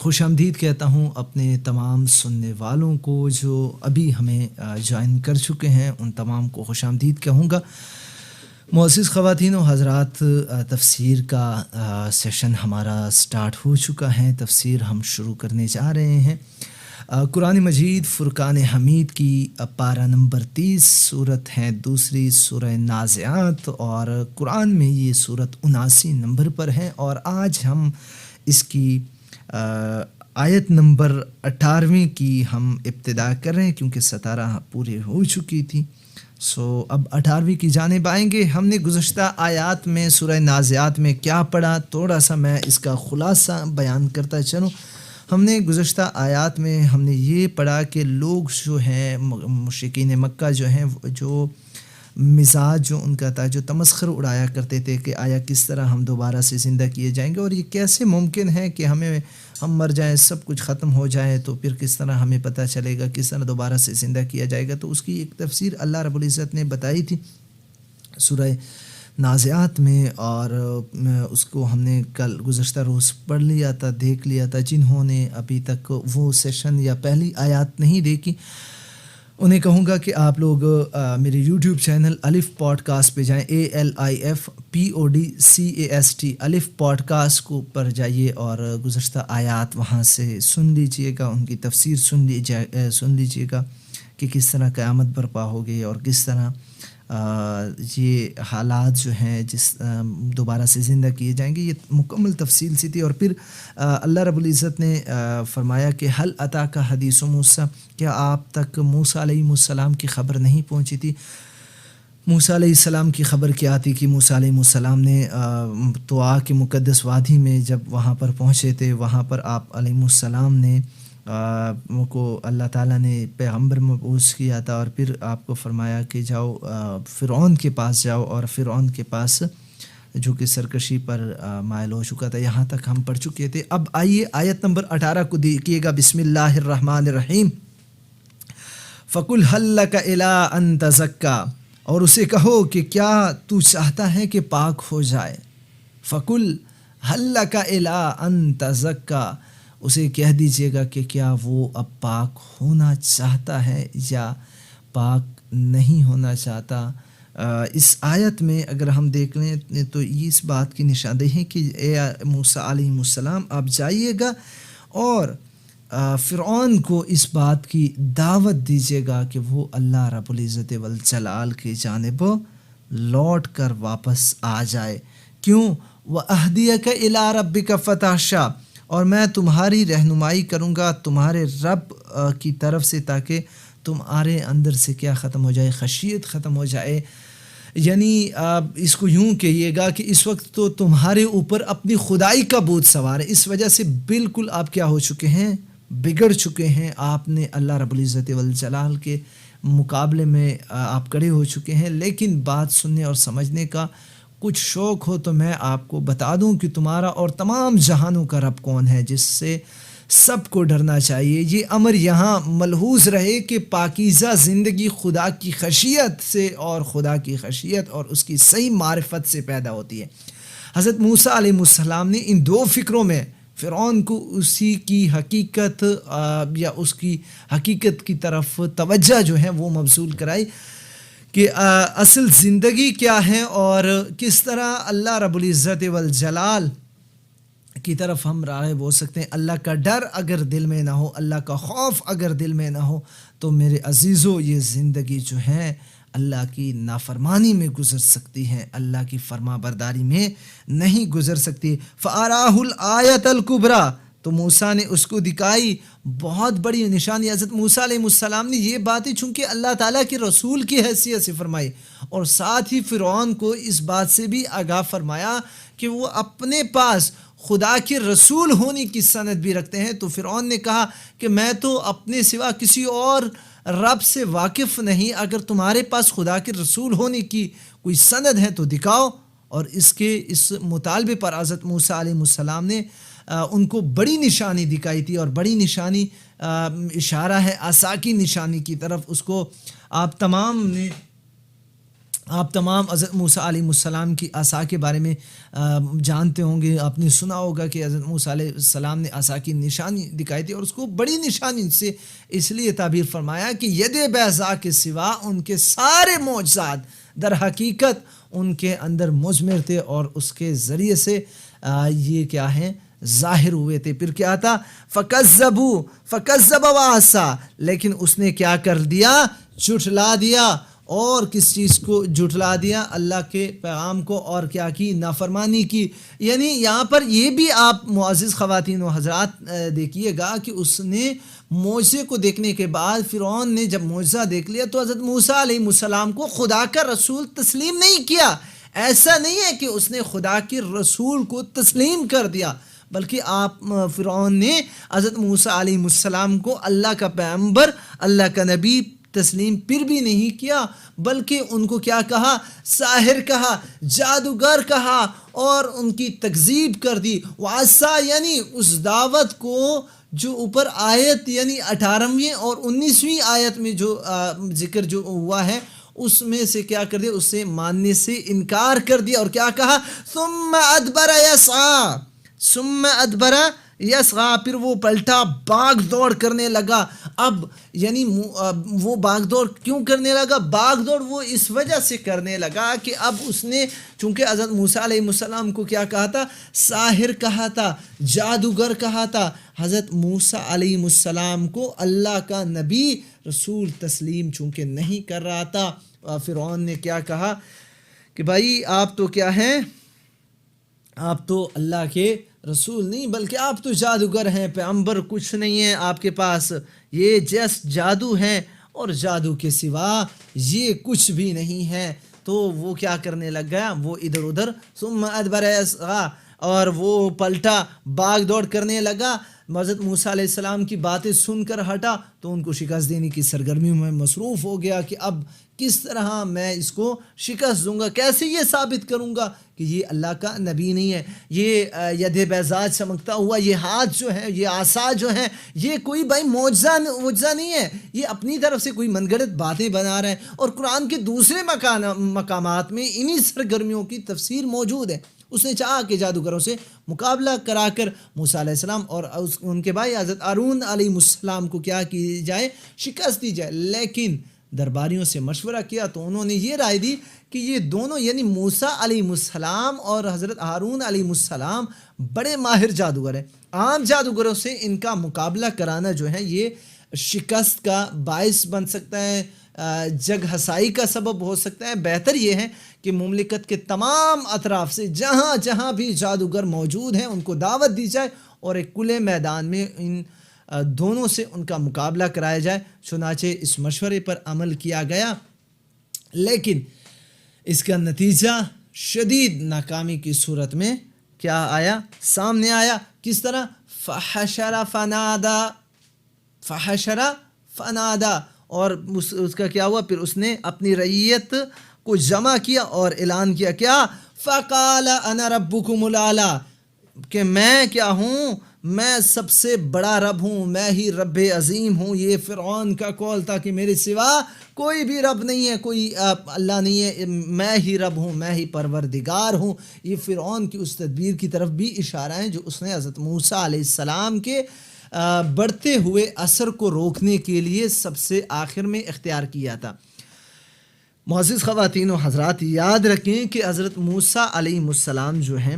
خوش آمدید کہتا ہوں اپنے تمام سننے والوں کو جو ابھی ہمیں جوائن کر چکے ہیں، ان تمام کو خوش آمدید کہوں گا۔ معزز خواتین و حضرات، تفسیر کا سیشن ہمارا سٹارٹ ہو چکا ہے۔ تفسیر ہم شروع کرنے جا رہے ہیں قرآن مجید فرقان حمید کی پارہ نمبر 30 صورت ہے دوسری، سورہ نازعات، اور قرآن میں یہ صورت 79 نمبر پر ہے، اور آج ہم اس کی آیت نمبر 18ویں کی ہم ابتدا کر رہے ہیں، کیونکہ 17 پورے ہو چکی تھی۔ اب 18ویں کی جانب آئیں گے۔ ہم نے گزشتہ آیات میں سورہ نازعات میں کیا پڑھا، تھوڑا سا میں اس کا خلاصہ بیان کرتا چلوں۔ ہم نے گزشتہ آیات میں ہم نے یہ پڑھا کہ لوگ جو ہیں مشرکین مکہ جو ہیں، جو مزاج جو ان کا تھا، جو تمسخر اڑایا کرتے تھے کہ آیا کس طرح ہم دوبارہ سے زندہ کیے جائیں گے، اور یہ کیسے ممکن ہے کہ ہم مر جائیں، سب کچھ ختم ہو جائے، تو پھر کس طرح ہمیں پتہ چلے گا کس طرح دوبارہ سے زندہ کیا جائے گا۔ تو اس کی ایک تفسیر اللہ رب العزت نے بتائی تھی سورہ نازعات میں، اور اس کو ہم نے کل گزشتہ روز پڑھ لیا تھا، دیکھ لیا تھا۔ جنہوں نے ابھی تک وہ سیشن یا پہلی آیات نہیں دیکھی، انہیں کہوں گا کہ آپ لوگ میرے یوٹیوب چینل الف پوڈ کاسٹ پہ جائیں، ALIF PODCAST الف پوڈ کاسٹ کو پر جائیے، اور گزشتہ آیات وہاں سے سن لیجئے گا، ان کی تفسیر سن لیجئے گا کہ کس طرح قیامت برپا ہوگی، اور کس طرح یہ حالات جو ہیں دوبارہ سے زندہ کیے جائیں گے۔ یہ مکمل تفصیل سی تھی۔ اور پھر اللہ رب العزت نے فرمایا کہ حل اتاک حدیث موسیٰ، کیا آپ تک موسیٰ علیہ السلام کی خبر نہیں پہنچی تھی؟ موسیٰ علیہ السلام کی خبر کیا تھی کہ موسیٰ علیہ السلام نے طوٰ کے مقدس وادی میں جب وہاں پر پہنچے تھے، وہاں پر آپ علیہ السلام نے کو اللہ تعالیٰ نے پیغمبر مبعوث کیا تھا، اور پھر آپ کو فرمایا کہ جاؤ فرعون کے پاس جاؤ، اور فرعون کے پاس جو کہ سرکشی پر مائل ہو چکا تھا۔ یہاں تک ہم پڑھ چکے تھے۔ اب آئیے آیت نمبر 18 کو دیکھیے گا۔ بسم اللہ الرحمن الرحیم۔ فَقُلْ هَلْ لَكَ إِلَىٰ أَن تَزَكَّىٰ، اور اسے کہو کہ کیا تو چاہتا ہے کہ پاک ہو جائے۔ فَقُلْ هَلْ لَكَ إِلَىٰ أَن تَزَكَّىٰ، اسے کہہ دیجیے گا کہ کیا وہ اب پاک ہونا چاہتا ہے یا پاک نہیں ہونا چاہتا۔ اس آیت میں اگر ہم دیکھ لیں تو اس بات کی نشاندہی ہے کہ اے موسیٰ علیہ السلام آپ جائیے گا اور فرعون کو اس بات کی دعوت دیجیے گا کہ وہ اللہ رب العزت والجلال کی جانب لوٹ کر واپس آ جائے۔ کیوں؟ وَأَهْدِيَكَ إِلَىٰ رَبِّكَ فَتَخْشَىٰ، اور میں تمہاری رہنمائی کروں گا تمہارے رب کی طرف سے، تاکہ تمہارے اندر سے کیا ختم ہو جائے، خشیت ختم ہو جائے۔ یعنی اس کو یوں کہیے گا کہ اس وقت تو تمہارے اوپر اپنی خدائی کا بوجھ سوار ہے، اس وجہ سے بالکل آپ کیا ہو چکے ہیں، بگڑ چکے ہیں۔ آپ نے اللہ رب العزت والجلال کے مقابلے میں آپ کڑے ہو چکے ہیں۔ لیکن بات سننے اور سمجھنے کا کچھ شوق ہو تو میں آپ کو بتا دوں کہ تمہارا اور تمام جہانوں کا رب کون ہے، جس سے سب کو ڈرنا چاہیے۔ یہ امر یہاں ملحوظ رہے کہ پاکیزہ زندگی خدا کی خشیت سے، اور خدا کی خشیت اور اس کی صحیح معرفت سے پیدا ہوتی ہے۔ حضرت موسیٰ علیہ السلام نے ان دو فکروں میں فرعون کو اسی کی حقیقت یا اس کی حقیقت کی طرف توجہ جو ہے وہ مبذول کرائی کہ اصل زندگی کیا ہے، اور کس طرح اللہ رب العزت والجلال کی طرف ہم راغب ہو سکتے ہیں۔ اللہ کا ڈر اگر دل میں نہ ہو، اللہ کا خوف اگر دل میں نہ ہو، تو میرے عزیزو یہ زندگی جو ہے اللہ کی نافرمانی میں گزر سکتی ہے، اللہ کی فرما برداری میں نہیں گزر سکتی۔ فَأَرَاهُ الْآيَةَ الْكُبْرَىٰ، تو موسیٰ نے اس کو دکھائی بہت بڑی نشانی۔ حضرت موسیٰ علیہ السلام نے یہ باتیں چونکہ اللہ تعالیٰ کے رسول کی حیثیت سے فرمائی، اور ساتھ ہی فرعون کو اس بات سے بھی آگاہ فرمایا کہ وہ اپنے پاس خدا کے رسول ہونے کی سند بھی رکھتے ہیں۔ تو فرعون نے کہا کہ میں تو اپنے سوا کسی اور رب سے واقف نہیں، اگر تمہارے پاس خدا کے رسول ہونے کی کوئی سند ہے تو دکھاؤ۔ اور اس مطالبے پر حضرت موسیٰ علیہ السلام نے ان کو بڑی نشانی دکھائی تھی، اور بڑی نشانی اشارہ ہے عصا کی نشانی کی طرف۔ اس کو آپ تمام نے آپ تمام حضرت موسیٰ علیہ السلام کی عصا کے بارے میں جانتے ہوں گے، آپ نے سنا ہوگا کہ حضرت موسیٰ علیہ السلام نے عصا کی نشانی دکھائی تھی، اور اس کو بڑی نشانی سے اس لیے تعبیر فرمایا کہ ید بیضاء کے سوا ان کے سارے معجزات در حقیقت ان کے اندر مضمر تھے، اور اس کے ذریعے سے یہ کیا ہیں، ظاہر ہوئے تھے۔ پھر کیا تھا، فکذب وعصا، لیکن اس نے کیا کر دیا، جھٹلا دیا۔ اور کس چیز کو جھٹلا دیا؟ اللہ کے پیغام کو، اور کیا کی، نافرمانی کی۔ یعنی یہاں پر یہ بھی آپ معزز خواتین و حضرات دیکھیے گا کہ اس نے معجزے کو دیکھنے کے بعد، فرعون نے جب معجزہ دیکھ لیا تو حضرت موسیٰ علیہ السلام کو خدا کا رسول تسلیم نہیں کیا۔ ایسا نہیں ہے کہ اس نے خدا کے رسول کو تسلیم کر دیا، بلکہ فرعون نے حضرت موسیٰ علیہ السلام کو اللہ کا پیغمبر، اللہ کا نبی تسلیم پھر بھی نہیں کیا، بلکہ ان کو کیا کہا، ساحر کہا، جادوگر کہا، اور ان کی تکذیب کر دی۔ وعصا یعنی اس دعوت کو جو اوپر آیت یعنی 18ویں اور 19ویں آیت میں جو ذکر جو ہوا ہے، اس میں سے کیا کر دیا، اسے ماننے سے انکار کر دیا، اور کیا کہا، ثم ادبر یسعی، پھر وہ پلٹا، بھاگ دوڑ کرنے لگا۔ اب یعنی وہ بھاگ دوڑ کیوں کرنے لگا؟ بھاگ دوڑ وہ اس وجہ سے کرنے لگا کہ اب اس نے چونکہ حضرت موسیٰ علیہ السلام کو کیا کہا تھا، ساحر کہا تھا، جادوگر کہا تھا، حضرت موسیٰ علیہ السلام کو اللہ کا نبی رسول تسلیم چونکہ نہیں کر رہا تھا، فرعون نے کیا کہا کہ بھائی آپ تو کیا ہیں، آپ تو اللہ کے رسول نہیں بلکہ آپ تو جادوگر ہیں، پیغمبر کچھ نہیں ہے آپ کے پاس، یہ جس جادو ہیں، اور جادو کے سوا یہ کچھ بھی نہیں ہے۔ تو وہ کیا کرنے لگ گیا، وہ ادھر ادھر، ثم ادبر یسعی، اور وہ پلٹا، بھاگ دوڑ کرنے لگا۔ حضرت موسیٰ علیہ السلام کی باتیں سن کر ہٹا تو ان کو شکست دینے کی سرگرمیوں میں مصروف ہو گیا کہ اب کس طرح میں اس کو شکست دوں گا، کیسے یہ ثابت کروں گا کہ یہ اللہ کا نبی نہیں ہے، یہ ید بیضاء چمکتا ہوا یہ ہاتھ جو ہے، یہ عصا جو ہے، یہ کوئی بھائی معجزہ نہیں ہے، یہ اپنی طرف سے کوئی من گھڑت باتیں بنا رہے ہیں۔ اور قرآن کے دوسرے مقامات میں انہی سرگرمیوں کی تفسیر موجود ہے۔ اس نے چاہا کہ جادوگروں سے مقابلہ کرا کر موسیٰ علیہ السلام اور ان کے بھائی حضرت ہارون علیہ السلام کو کیا کی جائے، شکست دی جائے، لیکن درباریوں سے مشورہ کیا تو انہوں نے یہ رائے دی کہ یہ دونوں یعنی موسیٰ علیہ السلام اور حضرت ہارون علیہ السلام بڑے ماہر جادوگر ہیں، عام جادوگروں سے ان کا مقابلہ کرانا جو ہے یہ شکست کا باعث بن سکتا ہے، جگ ہسائی کا سبب ہو سکتا ہے۔ بہتر یہ ہے کہ مملکت کے تمام اطراف سے جہاں جہاں بھی جادوگر موجود ہیں ان کو دعوت دی جائے اور ایک کھلے میدان میں ان دونوں سے ان کا مقابلہ کرایا جائے۔ چنانچہ اس مشورے پر عمل کیا گیا، لیکن اس کا نتیجہ شدید ناکامی کی صورت میں کیا آیا، سامنے آیا، کس طرح، فحشر فنادا، اور اس کا کیا ہوا، پھر اس نے اپنی رعیت کو جمع کیا اور اعلان کیا، کیا، فقال انا ربکم الاعلی، کہ میں کیا ہوں، میں سب سے بڑا رب ہوں، میں ہی رب عظیم ہوں۔ یہ فرعون کا قول تھا کہ میرے سوا کوئی بھی رب نہیں ہے، کوئی اللہ نہیں ہے، میں ہی رب ہوں، میں ہی پروردگار ہوں۔ یہ فرعون کی اس تدبیر کی طرف بھی اشارہ ہے جو اس نے حضرت موسیٰ علیہ السلام کے بڑھتے ہوئے اثر کو روکنے کے لیے سب سے آخر میں اختیار کیا تھا۔ معزز خواتین و حضرات، یاد رکھیں کہ حضرت موسیٰ علیہ السلام جو ہیں،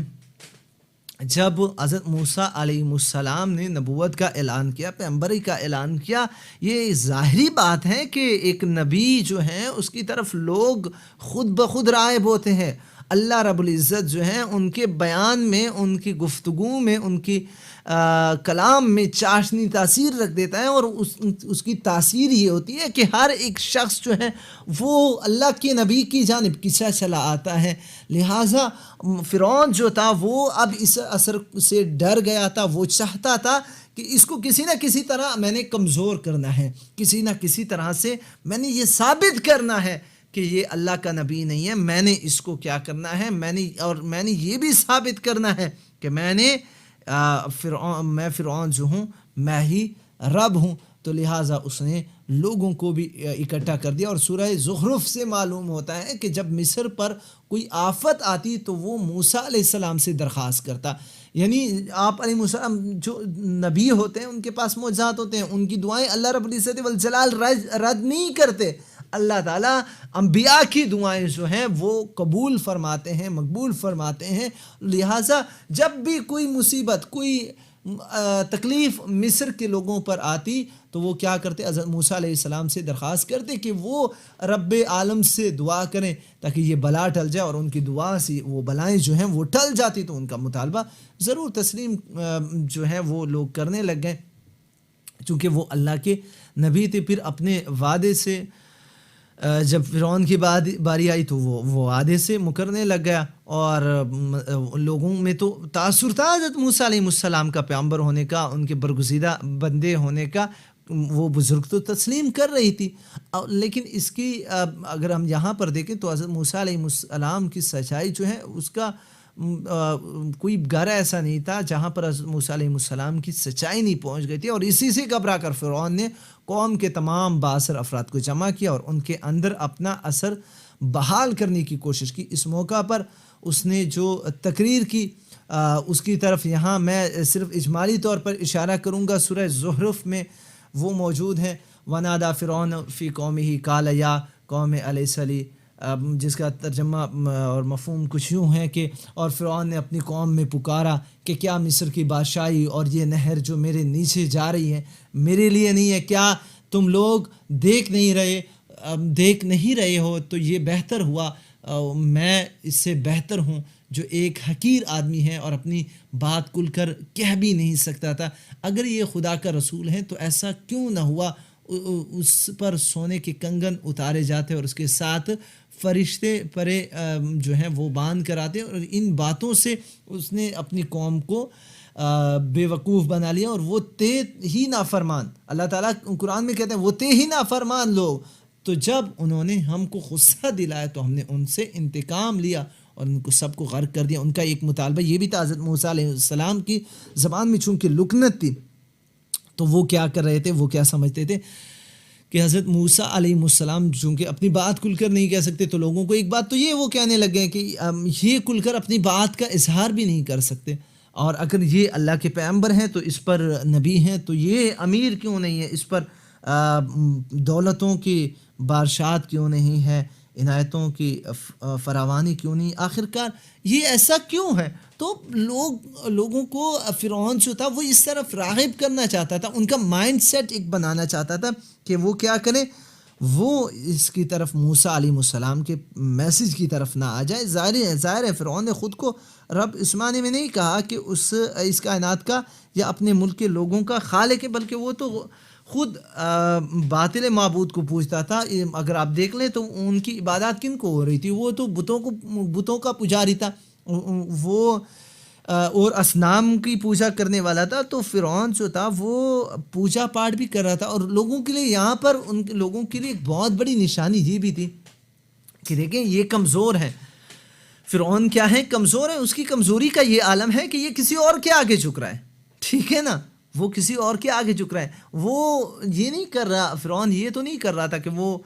جب حضرت موسیٰ علیہ السلام نے نبوت کا اعلان کیا، پیغمبری کا اعلان کیا، یہ ظاہری بات ہے کہ ایک نبی جو ہیں اس کی طرف لوگ خود بخود راغب ہوتے ہیں۔ اللہ رب العزت جو ہیں ان کے بیان میں، ان کی گفتگو میں، ان کی کلام میں چاشنی تاثیر رکھ دیتا ہے، اور اس کی تاثیر یہ ہوتی ہے کہ ہر ایک شخص جو ہے وہ اللہ کے نبی کی جانب کیسا چلا آتا ہے۔ لہٰذا فرعون جو تھا وہ اب اس اثر سے ڈر گیا تھا، وہ چاہتا تھا کہ اس کو کسی نہ کسی طرح میں نے کمزور کرنا ہے، کسی نہ کسی طرح سے میں نے یہ ثابت کرنا ہے کہ یہ اللہ کا نبی نہیں ہے، میں نے اس کو کیا کرنا ہے، میں نے یہ بھی ثابت کرنا ہے کہ میں فرعون جو ہوں میں ہی رب ہوں۔ تو لہٰذا اس نے لوگوں کو بھی اکٹھا کر دیا. اور سورہ زخرف سے معلوم ہوتا ہے کہ جب مصر پر کوئی آفت آتی تو وہ موسیٰ علیہ السلام سے درخواست کرتا. یعنی آپ علیہ السلام جو نبی ہوتے ہیں ان کے پاس معجزات ہوتے ہیں, ان کی دعائیں اللہ رب العزت والجلال رد نہیں کرتے. اللہ تعالیٰ انبیاء کی دعائیں جو ہیں وہ قبول فرماتے ہیں, مقبول فرماتے ہیں. لہٰذا جب بھی کوئی مصیبت, کوئی تکلیف مصر کے لوگوں پر آتی تو وہ کیا کرتے, حضرت موسیٰ علیہ السلام سے درخواست کرتے کہ وہ رب عالم سے دعا کریں تاکہ یہ بلا ٹل جائے, اور ان کی دعا سے وہ بلائیں جو ہیں وہ ٹل جاتی. تو ان کا مطالبہ ضرور تسلیم جو ہے وہ لوگ کرنے لگ گئے, چونکہ وہ اللہ کے نبی تھے. پھر اپنے وعدے سے جب فرعون کی باری آئی تو وہ وعدے سے مکرنے لگ گیا, اور لوگوں میں تو تاثر تھا حضرت موسیٰ علیہ السلام کا پیغمبر ہونے کا, ان کے برگزیدہ بندے ہونے کا. وہ بزرگ تو تسلیم کر رہی تھی, لیکن اس کی اگر ہم یہاں پر دیکھیں تو حضرت موسیٰ علیہ السلام کی سچائی جو ہے اس کا کوئی گھر ایسا نہیں تھا جہاں پر حضرت موسیٰ علیہ السلام کی سچائی نہیں پہنچ گئی تھی. اور اسی سے گھبرا کر فرعون نے قوم کے تمام بااثر افراد کو جمع کیا اور ان کے اندر اپنا اثر بحال کرنے کی کوشش کی. اس موقع پر اس نے جو تقریر کی اس کی طرف یہاں میں صرف اجمالی طور پر اشارہ کروں گا. سورہ زخرف میں وہ موجود ہیں. وَنَادَى فِرْعَوْنُ فِي قَوْمِهِ قَالَ يَا قَوْمِ أَلَيْسَ لِي, جس کا ترجمہ اور مفہوم کچھ یوں ہے کہ اور فرعون نے اپنی قوم میں پکارا کہ کیا مصر کی بادشاہی اور یہ نہر جو میرے نیچے جا رہی ہے میرے لیے نہیں ہے؟ کیا تم لوگ دیکھ نہیں رہے ہو؟ تو یہ بہتر ہوا, میں اس سے بہتر ہوں جو ایک حقیر آدمی ہے اور اپنی بات کھل کر کہہ بھی نہیں سکتا تھا. اگر یہ خدا کا رسول ہے تو ایسا کیوں نہ ہوا اس پر سونے کے کنگن اتارے جاتے اور اس کے ساتھ فرشتے پرے جو ہیں وہ باندھ کر آتے. اور ان باتوں سے اس نے اپنی قوم کو بے وقوف بنا لیا, اور وہ تھے ہی نافرمان. اللہ تعالیٰ قرآن میں کہتے ہیں وہ تھے ہی نافرمان لوگ. تو جب انہوں نے ہم کو غصہ دلایا تو ہم نے ان سے انتقام لیا اور ان کو سب کو غرق کر دیا. ان کا ایک مطالبہ یہ بھی تھا, حضرت موسیٰ علیہ السلام کی زبان میں چونکہ لکنت تھی تو وہ کیا کر رہے تھے, وہ کیا سمجھتے تھے کہ حضرت موسیٰ علیہ السلام چونکہ اپنی بات کھل کر نہیں کہہ سکتے تو لوگوں کو ایک بات تو یہ وہ کہنے لگ گئے کہ یہ کھل کر اپنی بات کا اظہار بھی نہیں کر سکتے, اور اگر یہ اللہ کے پیغمبر ہیں تو اس پر نبی ہیں تو یہ امیر کیوں نہیں ہے, اس پر دولتوں کی بارشات کیوں نہیں ہے, عنایتوں کی فراوانی کیوں نہیں, آخرکار یہ ایسا کیوں ہے؟ تو لوگوں کو فرعون جو تھا وہ اس طرف راغب کرنا چاہتا تھا, ان کا مائنڈ سیٹ ایک بنانا چاہتا تھا کہ وہ کیا کریں, وہ اس کی طرف موسیٰ علیہ السلام کے میسج کی طرف نہ آ جائے. ظاہر ہے فرعون نے خود کو رب اس معنی میں نہیں کہا کہ اس کائنات کا یا اپنے ملک کے لوگوں کا خالق ہے, بلکہ وہ تو خود باطل معبود کو پوجتا تھا. اگر آپ دیکھ لیں تو ان کی عبادات کن کو ہو رہی تھی, وہ تو بتوں کا پجاری تھا, وہ اور اصنام کی پوجا کرنے والا تھا. تو فرعون جو تھا وہ پوجا پاٹ بھی کر رہا تھا, اور لوگوں کے لیے یہاں پر ان لوگوں کے لیے ایک بہت بڑی نشانی یہ بھی تھی کہ دیکھیں یہ کمزور ہیں. فرعون کیا ہے؟ کمزور ہے. اس کی کمزوری کا یہ عالم ہے کہ یہ کسی اور کے آگے جھک رہا ہے, ٹھیک ہے نا, وہ کسی اور کے آگے جھک رہا ہے. وہ یہ نہیں کر رہا, فرعون یہ تو نہیں کر رہا تھا کہ وہ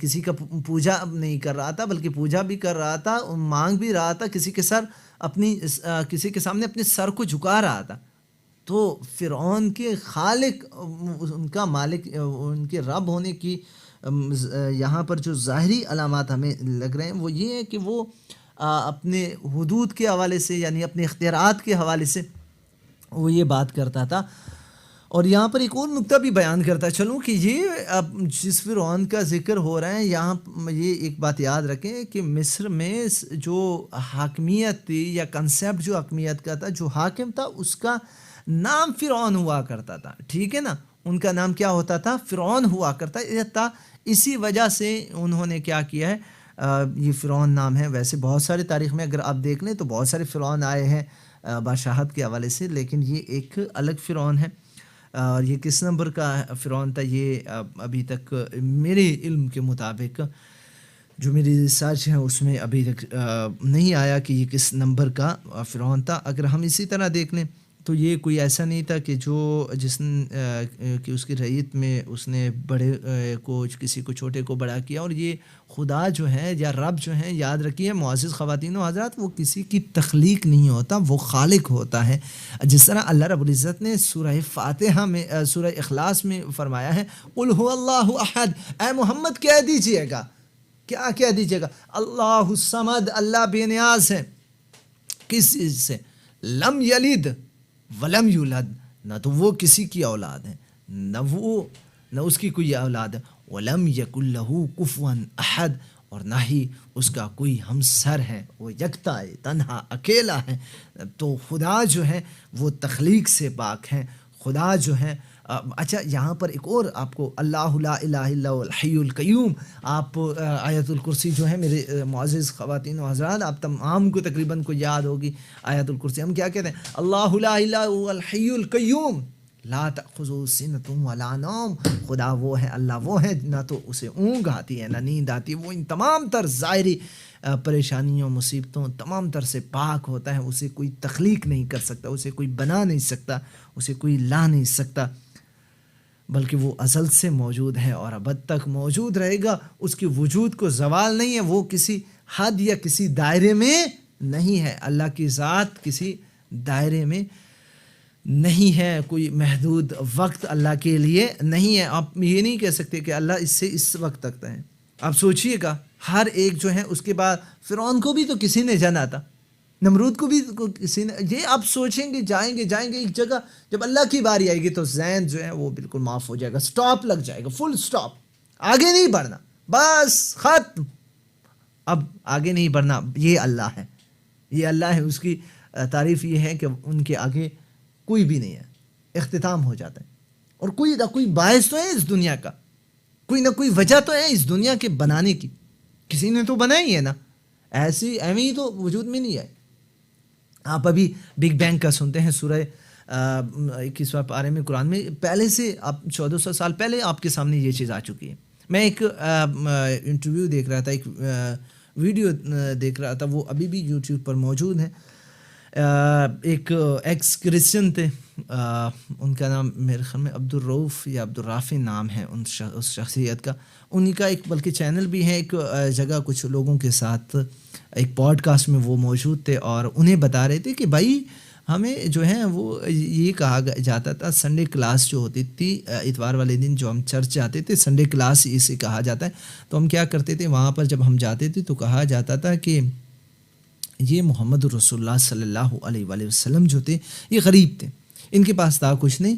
کسی کا پوجا نہیں کر رہا تھا, بلکہ پوجا بھی کر رہا تھا, مانگ بھی رہا تھا, کسی کے سامنے اپنے سر کو جھکا رہا تھا. تو فرعون کے خالق, ان کا مالک, ان کے رب ہونے کی یہاں پر جو ظاہری علامات ہمیں لگ رہے ہیں وہ یہ ہے کہ وہ اپنے حدود کے حوالے سے یعنی اپنے اختیارات کے حوالے سے وہ یہ بات کرتا تھا. اور یہاں پر ایک اور نقطہ بھی بیان کرتا چلوں کہ یہ جس فرعون کا ذکر ہو رہا ہے یہاں یہ ایک بات یاد رکھیں کہ مصر میں جو حاکمیت تھی یا کنسیپٹ جو حاکمیت کا تھا, جو حاکم تھا اس کا نام فرعون ہوا کرتا تھا, ٹھیک ہے نا, ان کا نام کیا ہوتا تھا؟ فرعون ہوا کرتا تھا. اسی وجہ سے انہوں نے کیا کیا ہے, یہ فرعون نام ہے. ویسے بہت سارے تاریخ میں اگر آپ دیکھ لیں تو بہت سارے فرعون آئے ہیں بادشاہت کے حوالے سے, لیکن یہ ایک الگ فرعون ہے. اور یہ کس نمبر کا فرعون تھا یہ ابھی تک میرے علم کے مطابق جو میری ریسرچ ہے اس میں ابھی تک نہیں آیا کہ یہ کس نمبر کا فرعون تھا. اگر ہم اسی طرح دیکھ لیں تو یہ کوئی ایسا نہیں تھا کہ کہ اس کی رعیت میں اس نے بڑے کو کسی کو چھوٹے کو بڑا کیا. اور یہ خدا جو ہے یا رب جو ہے، یاد رکھیے معزز خواتین و حضرات، وہ کسی کی تخلیق نہیں ہوتا، وہ خالق ہوتا ہے. جس طرح اللہ رب العزت نے سورہ فاتحہ میں سورہ اخلاص میں فرمایا ہے قل هو اللہ احد، اے محمد کہہ دیجئے گا، کیا کہہ دیجئے گا؟ اللہ الصمد، اللہ بے نیاز ہے. کس چیز سے؟ لم یلد ولم یولد، نہ تو وہ کسی کی اولاد ہے، نہ اس کی کوئی اولاد ہے. ولم یکن لہ کفوا احد، اور نہ ہی اس کا کوئی ہمسر ہے، وہ یکتا ہے، تنہا، اکیلا ہے. تو خدا جو ہے وہ تخلیق سے پاک ہیں. خدا جو ہے اچھا یہاں پر ایک اور آپ کو اللہ لا الہ الا هو الحی القیوم، آپ آیت الکرسی جو ہے میرے معزز خواتین و حضرات، آپ تمام کو تقریباً کو یاد ہوگی آیت الکرسی. ہم کیا کہتے ہیں؟ اللہ لا الہ الا هو الحی القیوم لا تأخذہ سنۃ ولا نوم. خدا وہ ہے، اللہ وہ ہے، نہ تو اسے اونگ آتی ہے نہ نیند آتی ہے. وہ ان تمام تر ظاہری پریشانیوں، مصیبتوں، تمام تر سے پاک ہوتا ہے. اسے کوئی تخلیق نہیں کر سکتا، اسے کوئی بنا نہیں سکتا، اسے کوئی لا نہیں سکتا، بلکہ وہ ازل سے موجود ہے اور ابد تک موجود رہے گا. اس کی وجود کو زوال نہیں ہے، وہ کسی حد یا کسی دائرے میں نہیں ہے. اللہ کی ذات کسی دائرے میں نہیں ہے، کوئی محدود وقت اللہ کے لیے نہیں ہے. آپ یہ نہیں کہہ سکتے کہ اللہ اس سے اس وقت تک ہے. آپ سوچئے گا ہر ایک جو ہے، اس کے بعد فرعون کو بھی تو کسی نے جانا تھا، نمرود کو بھی کسی نے. یہ آپ سوچیں گے جائیں گے ایک جگہ، جب اللہ کی باری آئے گی تو ذہن جو ہے وہ بالکل معاف ہو جائے گا، سٹاپ لگ جائے گا، فل سٹاپ، آگے نہیں بڑھنا، بس ختم، اب آگے نہیں بڑھنا. یہ اللہ ہے، یہ اللہ ہے. اس کی تعریف یہ ہے کہ ان کے آگے کوئی بھی نہیں ہے، اختتام ہو جاتا ہے. اور کوئی نہ کوئی باعث تو ہے اس دنیا کا، کوئی نہ کوئی وجہ تو ہے اس دنیا کے بنانے کی، کسی نے تو بنائی ہے نا، ایویں ہی تو وجود میں نہیں آئے. آپ ابھی بگ بینگ کا سنتے ہیں سورہ 21واں پارے میں قرآن میں، پہلے سے آپ 1400 سال پہلے آپ کے سامنے یہ چیز آ چکی ہے. میں ایک انٹرویو دیکھ رہا تھا، ایک ویڈیو دیکھ رہا تھا، وہ ابھی بھی یوٹیوب پر موجود ہے. ایک ایکس کرسچن تھے، ان کا نام میرے خیال میں عبدالرؤف یا عبدالرافع نام ہے اس شخصیت کا. انہی کا ایک بلکہ چینل بھی ہے. ایک جگہ کچھ لوگوں کے ساتھ ایک پوڈ کاسٹ میں وہ موجود تھے اور انہیں بتا رہے تھے کہ بھائی ہمیں جو ہے وہ یہ کہا جاتا تھا، سنڈے کلاس جو ہوتی تھی اتوار والے دن جو ہم چرچ جاتے تھے، سنڈے کلاس اسے کہا جاتا ہے. تو ہم کیا کرتے تھے وہاں پر جب ہم جاتے تھے تو کہا جاتا تھا کہ یہ محمد رسول اللہ صلی اللہ علیہ وآلہ وسلم جو تھے یہ غریب تھے، ان کے پاس تھا کچھ نہیں.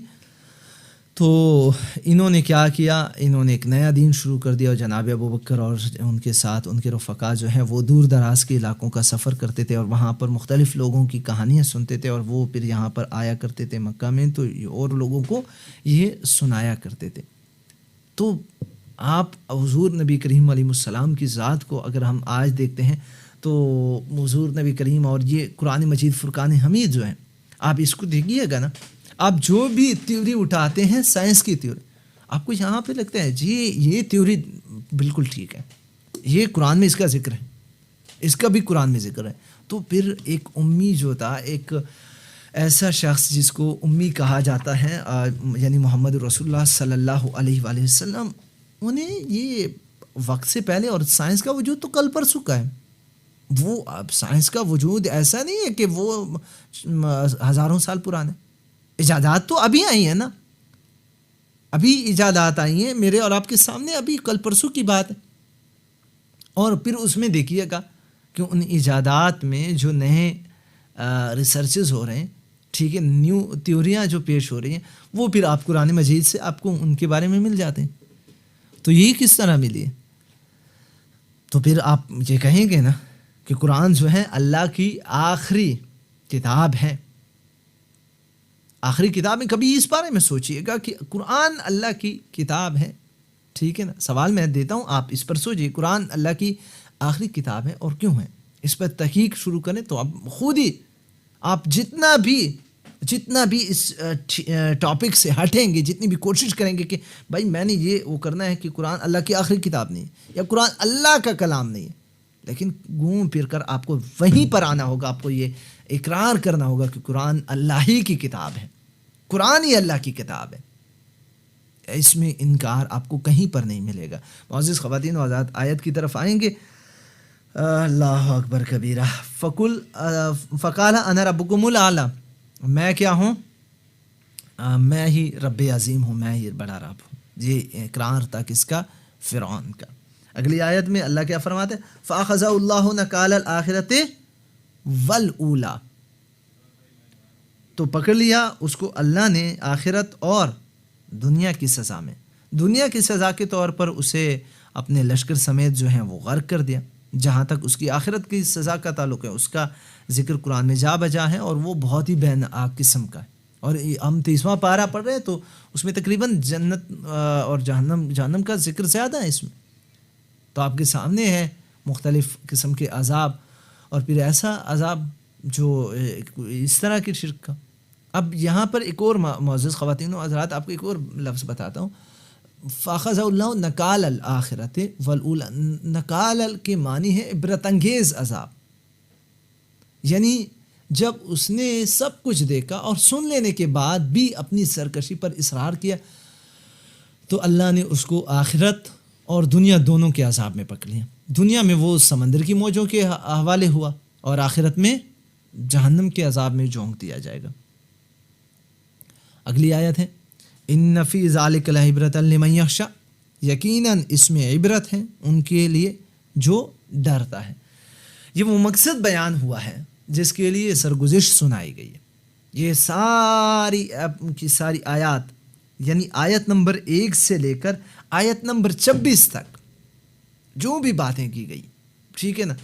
تو انہوں نے کیا کیا، انہوں نے ایک نیا دین شروع کر دیا. اور جناب ابوبکر اور ان کے ساتھ ان کے رفقا جو ہیں وہ دور دراز کے علاقوں کا سفر کرتے تھے اور وہاں پر مختلف لوگوں کی کہانیاں سنتے تھے، اور وہ پھر یہاں پر آیا کرتے تھے مکہ میں تو اور لوگوں کو یہ سنایا کرتے تھے. تو آپ حضور نبی کریم علیہ السلام کی ذات کو اگر ہم آج دیکھتے ہیں تو حضور نبی کریم اور یہ قرآن مجید فرقان حمید جو ہے، آپ اس کو دیکھیے گا نا، آپ جو بھی تھیوری اٹھاتے ہیں سائنس کی تھیوری، آپ کو یہاں پہ لگتا ہے جی یہ تھیوری بالکل ٹھیک ہے، یہ قرآن میں اس کا ذکر ہے، اس کا بھی قرآن میں ذکر ہے. تو پھر ایک امی جو تھا، ایک ایسا شخص جس کو امی کہا جاتا ہے، یعنی محمد رسول اللہ صلی اللہ علیہ وآلہ وسلم، انہیں یہ وقت سے پہلے، اور سائنس کا وجود تو کل پرسوں کا ہے، وہ اب سائنس کا وجود ایسا نہیں ہے کہ وہ ہزاروں سال پرانے. ایجادات تو ابھی آئی ہیں نا، ابھی ایجادات آئی ہیں میرے اور آپ کے سامنے، ابھی کل پرسوں کی بات ہے. اور پھر اس میں دیکھیے گا کہ ان ایجادات میں جو نئے ریسرچز ہو رہے ہیں، ٹھیک ہے، نیو تھیوریاں جو پیش ہو رہی ہیں، وہ پھر آپ قرآن مجید سے آپ کو ان کے بارے میں مل جاتے ہیں. تو یہ کس طرح ملی ہے؟ تو پھر آپ یہ کہیں گے نا کہ قرآن جو ہے اللہ کی آخری کتاب ہے. آخری کتاب میں کبھی اس بارے میں سوچئے گا کہ قرآن اللہ کی کتاب ہے، ٹھیک ہے نا. سوال میں دیتا ہوں، آپ اس پر سوچئے، قرآن اللہ کی آخری کتاب ہے اور کیوں ہے؟ اس پر تحقیق شروع کریں تو آپ خود ہی، آپ جتنا بھی اس ٹاپک سے ہٹیں گے، جتنی بھی کوشش کریں گے کہ بھائی میں نے یہ وہ کرنا ہے کہ قرآن اللہ کی آخری کتاب نہیں ہے یا قرآن اللہ کا کلام نہیں ہے، لیکن گھوم پھر کر آپ کو وہیں پر آنا ہوگا. آپ کو یہ اقرار کرنا ہوگا کہ قرآن اللہ ہی کی کتاب ہے، قرآن ہی اللہ کی کتاب ہے، اس میں انکار آپ کو کہیں پر نہیں ملے گا۔ معزز خواتین و حضرات، آیت کی طرف آئیں گے۔ اللہ اکبر کبیرہ۔ فقال انا ربکم الاعلی، میں کیا ہوں؟ میں ہی رب عظیم ہوں، میں ہی بڑا رب ہوں۔ یہ اقرار تھا کس کا؟ فرعون کا۔ اگلی آیت میں اللہ کیا فرماتے ہیں؟ فَأَخَذَهُ اللَّهُ نَكَالَ الْآخِرَةِ وَالْأُولَىٰ، تو پکڑ لیا اس کو اللہ نے آخرت اور دنیا کی سزا میں۔ دنیا کی سزا کے طور پر اسے اپنے لشکر سمیت جو ہیں وہ غرق کر دیا۔ جہاں تک اس کی آخرت کی سزا کا تعلق ہے، اس کا ذکر قرآن میں جا بجا ہے اور وہ بہت ہی بھیانک قسم کا ہے۔ اور ہم 30واں پارہ پڑھ رہے ہیں تو اس میں تقریباً جنت اور جہنم کا ذکر زیادہ ہے اس میں۔ تو آپ کے سامنے ہے مختلف قسم کے عذاب، اور پھر ایسا عذاب جو اس طرح کے شرک کا۔ اب یہاں پر ایک اور معزز خواتین و حضرات، آپ کو ایک اور لفظ بتاتا ہوں۔ فَأَخَذَهُ اللَّهُ نَكَالَ الْآخِرَةِ وَالْأُولَىٰ، نکال کے معنی ہے عبرت انگیز عذاب، یعنی جب اس نے سب کچھ دیکھا اور سن لینے کے بعد بھی اپنی سرکشی پر اصرار کیا تو اللہ نے اس کو آخرت اور دنیا دونوں کے عذاب میں پکڑ لیا۔ دنیا میں وہ سمندر کی موجوں کے حوالے ہوا، اور آخرت میں جہنم کے عذاب میں جھونک دیا جائے گا۔ اگلی آیت ہے ان فی ذالک لعبرۃ لمن یخشی، یقیناً اس میں عبرت ہے ان کے لیے جو ڈرتا ہے۔ یہ وہ مقصد بیان ہوا ہے جس کے لیے سرگزشت سنائی گئی ہے۔ یہ ساری کی ساری آیات، یعنی آیت نمبر 1 سے لے کر آیت نمبر 26 تک جو بھی باتیں کی گئی، ٹھیک ہے نا،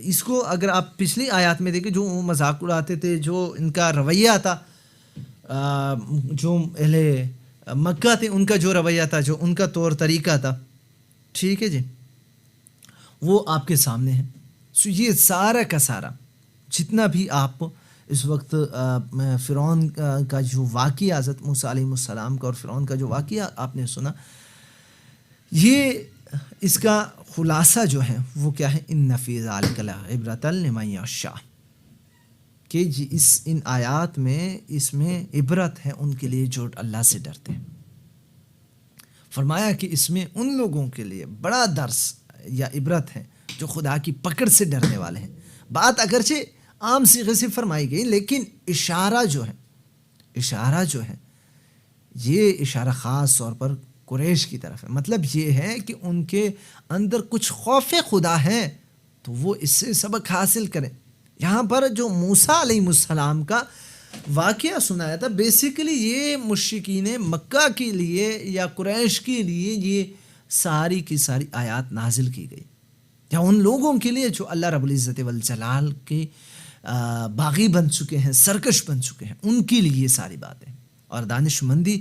اس کو اگر آپ پچھلی آیات میں دیکھیں جو مذاق اڑاتے تھے، جو ان کا رویہ تھا، جو اہل مکہ تھے ان کا جو رویہ تھا، جو ان کا طور طریقہ تھا، ٹھیک ہے جی، وہ آپ کے سامنے ہے۔ سو یہ سارا کا سارا جتنا بھی آپ اس وقت فرعون کا جو واقعہ، حضرت موسیٰ علیہ السلام کا اور فرعون کا جو واقعہ آپ نے سنا، یہ اس کا خلاصہ جو ہے وہ کیا ہے؟ ان فی ذالک لعبرۃ لمن یخشی، کہ ان آیات میں اس میں عبرت ہے ان کے لیے جو اللہ سے ڈرتے ہیں۔ فرمایا کہ اس میں ان لوگوں کے لیے بڑا درس یا عبرت ہے جو خدا کی پکڑ سے ڈرنے والے ہیں۔ بات اگرچہ عام صیغے سے فرمائی گئی، لیکن اشارہ جو ہے یہ اشارہ خاص طور پر قریش کی طرف ہے۔ مطلب یہ ہے کہ ان کے اندر کچھ خوف خدا ہے تو وہ اس سے سبق حاصل کریں۔ یہاں پر جو موسیٰ علیہ السلام کا واقعہ سنایا تھا، بیسیکلی یہ مشرکین مکہ کے لیے یا قریش کے لیے یہ ساری کی ساری آیات نازل کی گئی، یا ان لوگوں کے لیے جو اللہ رب العزت والجلال کے باغی بن چکے ہیں، سرکش بن چکے ہیں، ان کے لیے یہ ساری باتیں۔ اور دانش مندی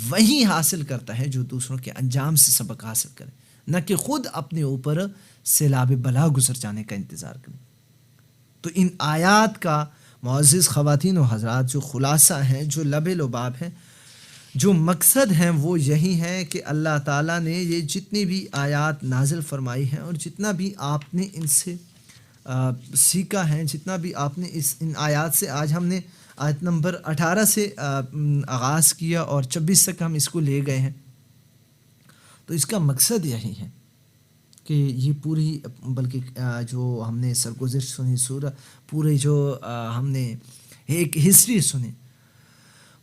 وہی حاصل کرتا ہے جو دوسروں کے انجام سے سبق حاصل کرے، نہ کہ خود اپنے اوپر سیلاب بلا گزر جانے کا انتظار کرے۔ تو ان آیات کا معزز خواتین و حضرات جو خلاصہ ہیں، جو لب لباب ہیں، جو مقصد ہیں، وہ یہی ہے کہ اللہ تعالیٰ نے یہ جتنی بھی آیات نازل فرمائی ہیں اور جتنا بھی آپ نے ان سے سیکھا ہے، جتنا بھی آپ نے ان آیات سے، آج ہم نے آیت نمبر 18 سے آغاز کیا اور 26 تک ہم اس کو لے گئے ہیں، تو اس کا مقصد یہی ہے کہ یہ پوری، بلکہ جو ہم نے سرگزشت سنی سورہ، پورے جو ہم نے ایک ہسٹری سنی،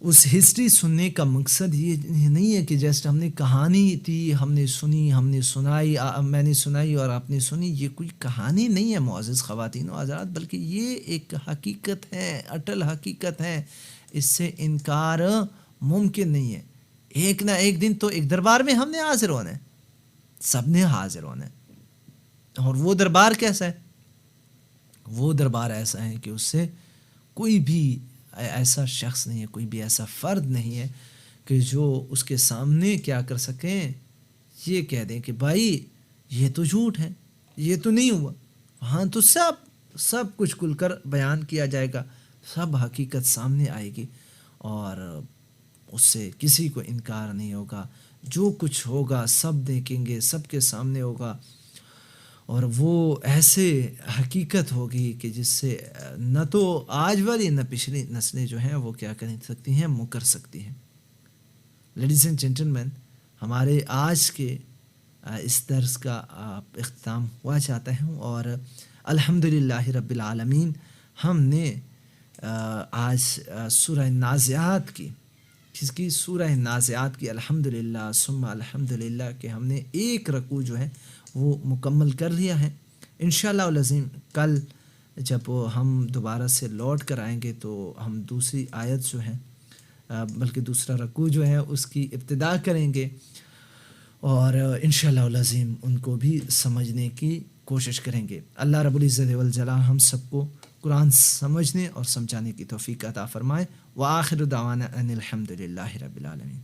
اس ہسٹری سننے کا مقصد یہ نہیں ہے کہ جیسے ہم نے کہانی تھی، ہم نے سنی، ہم نے سنائی، میں نے سنائی اور آپ نے سنی، یہ کوئی کہانی نہیں ہے معزز خواتین و حضرات، بلکہ یہ ایک حقیقت ہے، اٹل حقیقت ہے، اس سے انکار ممکن نہیں ہے۔ ایک نہ ایک دن تو ایک دربار میں ہم نے حاضر ہونا ہے، سب نے حاضر ہونا ہے۔ اور وہ دربار کیسا ہے؟ وہ دربار ایسا ہے کہ اس سے کوئی بھی ایسا شخص نہیں ہے، کوئی بھی ایسا فرد نہیں ہے کہ جو اس کے سامنے کیا کر سکیں، یہ کہہ دیں کہ بھائی یہ تو جھوٹ ہے، یہ تو نہیں ہوا۔ ہاں تو سب کچھ کھل کر بیان کیا جائے گا، سب حقیقت سامنے آئے گی اور اس سے کسی کو انکار نہیں ہوگا۔ جو کچھ ہوگا سب دیکھیں گے، سب کے سامنے ہوگا، اور وہ ایسے حقیقت ہوگی کہ جس سے نہ تو آج والی نہ پچھلی نسلیں جو ہیں وہ کیا کر سکتی ہیں، مکر سکتی ہیں۔ لیڈیز اینڈ جینٹل، ہمارے آج کے اس درس کا اختتام ہوا چاہتا ہوں، اور الحمدللہ رب العالمین ہم نے آج سورہ نازعات کی، جس کی سورہ نازعات کی الحمدللہ ثم الحمدللہ کہ ہم نے ایک رکوع جو ہے وہ مکمل کر لیا ہے۔ انشاءاللہ العظیم کل جب ہم دوبارہ سے لوٹ کر آئیں گے تو ہم دوسری آیت جو ہے بلکہ دوسرا رکوع جو ہے اس کی ابتدا کریں گے، اور انشاءاللہ العظیم ان کو بھی سمجھنے کی کوشش کریں گے۔ اللہ رب العزت والجلال ہم سب کو قرآن سمجھنے اور سمجھانے کی توفیق عطا فرمائے۔ وآخر دعوانا ان الحمدللہ رب العالمین۔